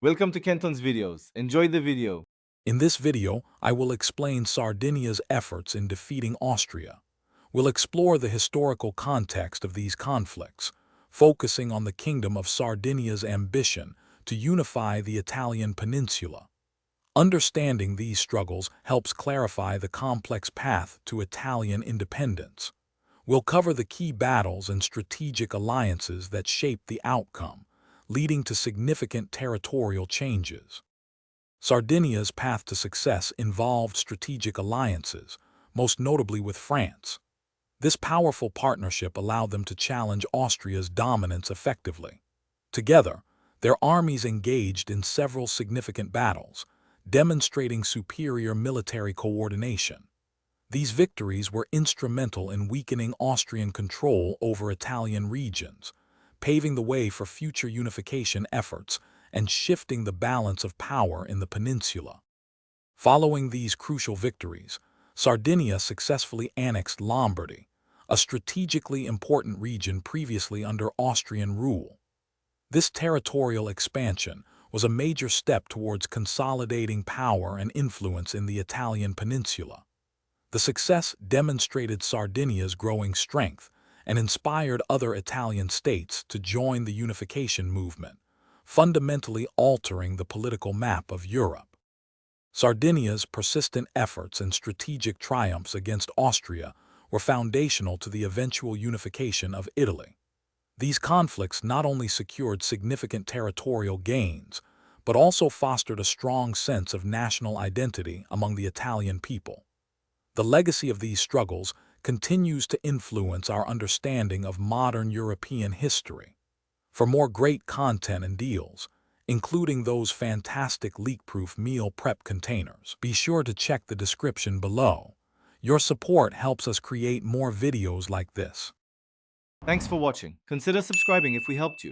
Welcome to Kenton's videos. Enjoy the video. In this video, I will explain Sardinia's efforts in defeating Austria. We'll explore the historical context of these conflicts, focusing on the Kingdom of Sardinia's ambition to unify the Italian peninsula. Understanding these struggles helps clarify the complex path to Italian independence. We'll cover the key battles and strategic alliances that shape the outcome, leading to significant territorial changes. Sardinia's path to success involved strategic alliances, most notably with France. This powerful partnership allowed them to challenge Austria's dominance effectively. Together, their armies engaged in several significant battles, demonstrating superior military coordination. These victories were instrumental in weakening Austrian control over Italian regions, paving the way for future unification efforts and shifting the balance of power in the peninsula. Following these crucial victories, Sardinia successfully annexed Lombardy, a strategically important region previously under Austrian rule. This territorial expansion was a major step towards consolidating power and influence in the Italian peninsula. The success demonstrated Sardinia's growing strength and inspired other Italian states to join the unification movement, fundamentally altering the political map of Europe. Sardinia's persistent efforts and strategic triumphs against Austria were foundational to the eventual unification of Italy. These conflicts not only secured significant territorial gains, but also fostered a strong sense of national identity among the Italian people. The legacy of these struggles continues to influence our understanding of modern European history. For more great content and deals, including those fantastic leak-proof meal prep containers, be sure to check the description below. Your support helps us create more videos like this. Thanks for watching. Consider subscribing if we helped you.